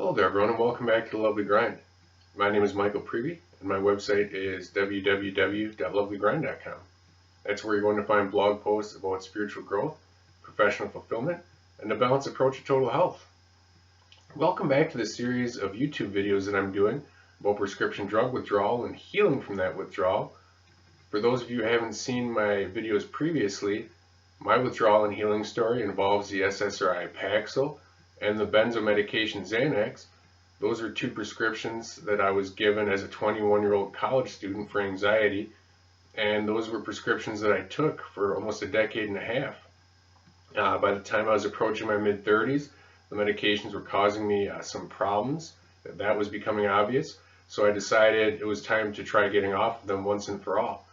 Hello there everyone and welcome back to The Lovely Grind. My name is Michael Prevey and my website is www.lovelygrind.com. That's where you're going to find blog posts about spiritual growth, professional fulfillment, and a balanced approach to total health. Welcome back to the series of YouTube videos that I'm doing about prescription drug withdrawal and healing from that withdrawal. For those of you who haven't seen my videos previously, my withdrawal and healing story involves the SSRI Paxil and the benzo medication Xanax. Those are two prescriptions that I was given as a 21-year-old college student for anxiety, and those were prescriptions that I took for almost a decade and a half. By the time I was approaching my mid-30s, the medications were causing me some problems. That was becoming obvious, so I decided it was time to try getting off of them once and for all.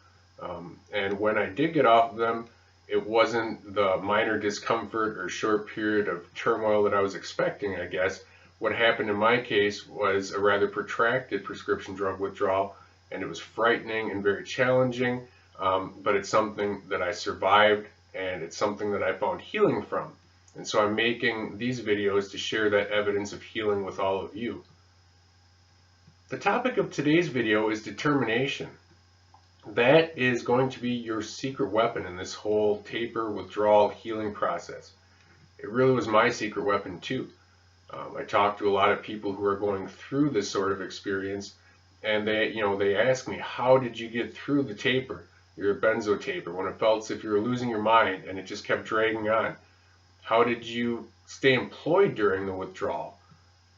And when I did get off of them, it wasn't the minor discomfort or short period of turmoil that I was expecting, I guess. What happened in my case was a rather protracted prescription drug withdrawal, and it was frightening and very challenging, but it's something that I survived, and it's something that I found healing from. And so I'm making these videos to share that evidence of healing with all of you. The topic of today's video is determination. That is going to be your secret weapon in this whole taper, withdrawal, healing process. It really was my secret weapon too. I talked to a lot of people who are going through this sort of experience, and they ask me, how did you get through the taper, your benzo taper, when it felt as if you were losing your mind and it just kept dragging on? How did you stay employed during the withdrawal?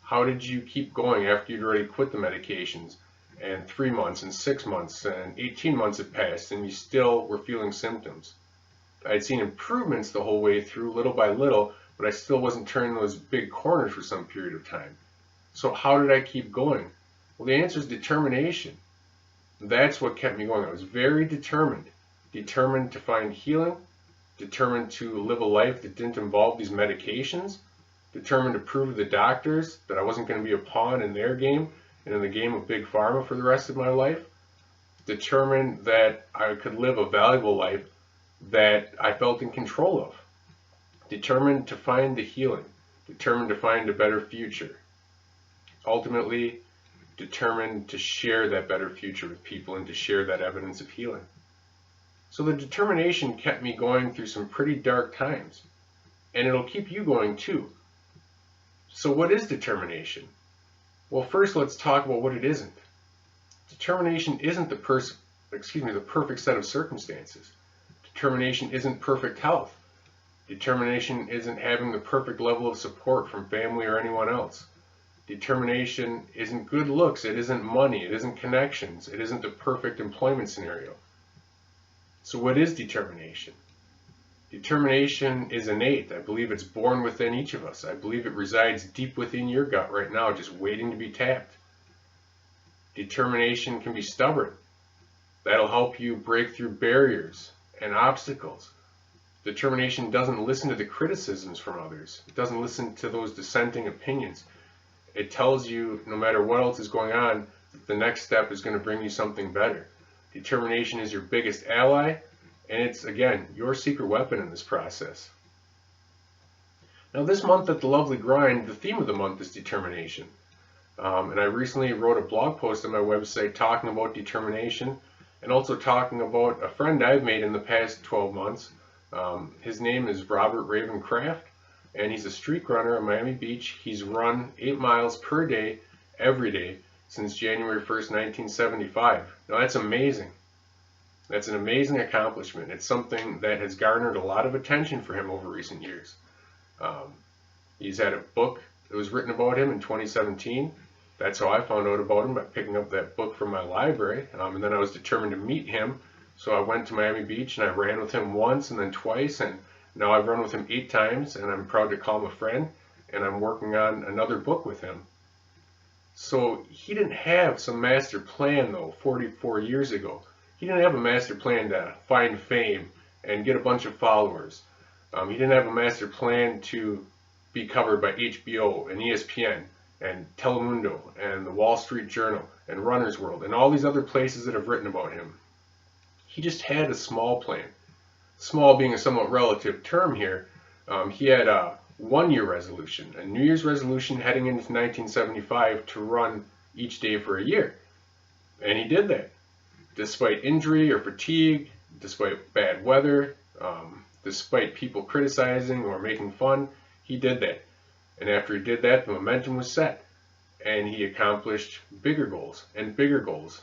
How did you keep going after you'd already quit the medications? And 3 months and 6 months and 18 months had passed and you still were feeling symptoms. I'd seen improvements the whole way through, little by little, but I still wasn't turning those big corners for some period of time. So how did I keep going? Well, the answer is determination. That's what kept me going. I was very determined. Determined to find healing, determined to live a life that didn't involve these medications, determined to prove to the doctors that I wasn't going to be a pawn in their game and in the game of big pharma for the rest of my life, determined that I could live a valuable life that I felt in control of, determined to find the healing, determined to find a better future, ultimately determined to share that better future with people and to share that evidence of healing. So the determination kept me going through some pretty dark times, and it'll keep you going too. So what is determination? Well, first let's talk about what it isn't. Determination isn't the perfect set of circumstances. Determination isn't perfect health. Determination isn't having the perfect level of support from family or anyone else. Determination isn't good looks, it isn't money, it isn't connections, it isn't the perfect employment scenario. So what is determination? Determination is innate. I believe it's born within each of us. I believe it resides deep within your gut right now, just waiting to be tapped. Determination can be stubborn. That'll help you break through barriers and obstacles. Determination doesn't listen to the criticisms from others. It doesn't listen to those dissenting opinions. It tells you, no matter what else is going on, that the next step is going to bring you something better. Determination is your biggest ally, and it's, again, your secret weapon in this process. Now this month at The Lovely Grind, the theme of the month is determination. And I recently wrote a blog post on my website talking about determination and also talking about a friend I've made in the past 12 months. His name is Robert Ravencraft, and he's a streak runner on Miami Beach. He's run 8 miles per day, every day, since January 1st, 1975. Now that's amazing. That's an amazing accomplishment. It's something that has garnered a lot of attention for him over recent years. He's had a book that was written about him in 2017. That's how I found out about him, by picking up that book from my library. And then I was determined to meet him. So I went to Miami Beach and I ran with him once and then twice. And now I've run with him 8 times, and I'm proud to call him a friend. And I'm working on another book with him. So he didn't have some master plan, though, 44 years ago. He didn't have a master plan to find fame and get a bunch of followers. He didn't have a master plan to be covered by HBO and ESPN and Telemundo and the Wall Street Journal and Runner's World and all these other places that have written about him. He just had a small plan. Small being a somewhat relative term here. He had 1-year resolution, a New Year's resolution heading into 1975 to run each day for a year. And he did that. Despite injury or fatigue, despite bad weather, despite people criticizing or making fun, he did that. And after he did that, the momentum was set. And he accomplished bigger goals and bigger goals.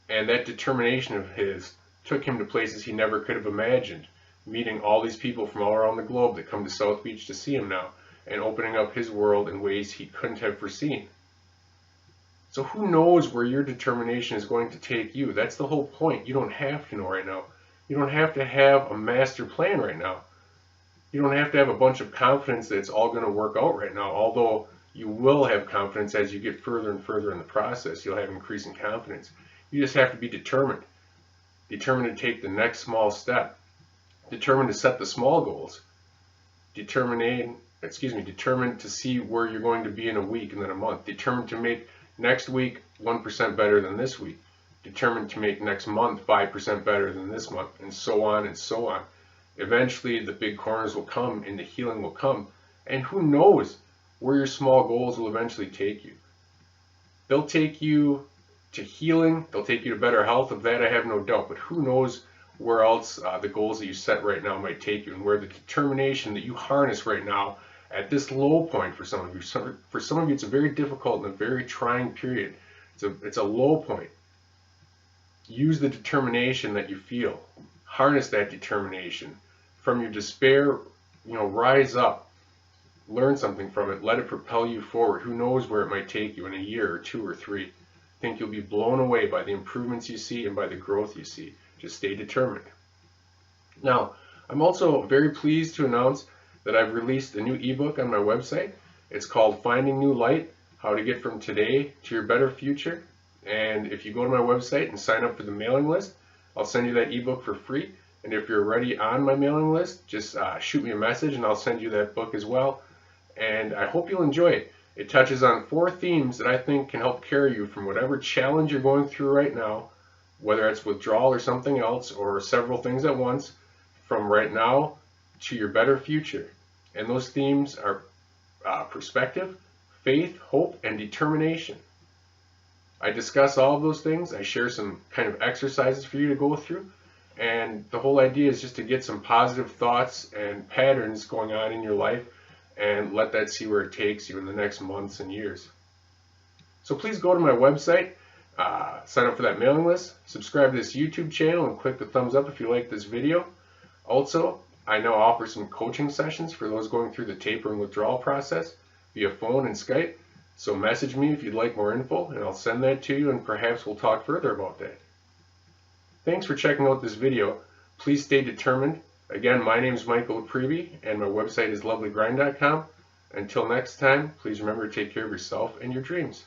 And that determination of his took him to places he never could have imagined, meeting all these people from all around the globe that come to South Beach to see him now, and opening up his world in ways he couldn't have foreseen. So who knows where your determination is going to take you? That's the whole point. You don't have to know right now. You don't have to have a master plan right now. You don't have to have a bunch of confidence that it's all going to work out right now, although you will have confidence as you get further and further in the process. You'll have increasing confidence. You just have to be determined. Determined to take the next small step. Determined to set the small goals. Determined to see where you're going to be in a week and then a month. Determined to make next week 1% better than this week. Determined to make next month 5% better than this month, and so on and so on. Eventually the big corners will come and the healing will come, and who knows where your small goals will eventually take you. They'll take you to healing, they'll take you to better health, of that I have no doubt, but who knows where else the goals that you set right now might take you, and where the determination that you harness right now at this low point for some of you. For some of you it's a very difficult and a very trying period. It's a low point. Use the determination that you feel. Harness that determination. From your despair, rise up. Learn something from it. Let it propel you forward. Who knows where it might take you in a year or 2 or 3. I think you'll be blown away by the improvements you see and by the growth you see. Just stay determined. Now, I'm also very pleased to announce that I've released a new ebook on my website. It's called Finding New Light, How to Get From Today to Your Better Future. And if you go to my website and sign up for the mailing list, I'll send you that ebook for free. And if you're already on my mailing list, just shoot me a message and I'll send you that book as well. And I hope you'll enjoy it. It touches on 4 themes that I think can help carry you from whatever challenge you're going through right now, whether it's withdrawal or something else, or several things at once, from right now to your better future. And those themes are perspective, faith, hope, and determination. I discuss all of those things. I share some kind of exercises for you to go through. And the whole idea is just to get some positive thoughts and patterns going on in your life and let that see where it takes you in the next months and years. So please go to my website, sign up for that mailing list, subscribe to this YouTube channel, and click the thumbs up if you like this video. Also, I now offer some coaching sessions for those going through the taper and withdrawal process via phone and Skype. So message me if you'd like more info, and I'll send that to you, and perhaps we'll talk further about that. Thanks for checking out this video. Please stay determined. Again, my name is Michael Prevey, and my website is lovelygrind.com. Until next time, please remember to take care of yourself and your dreams.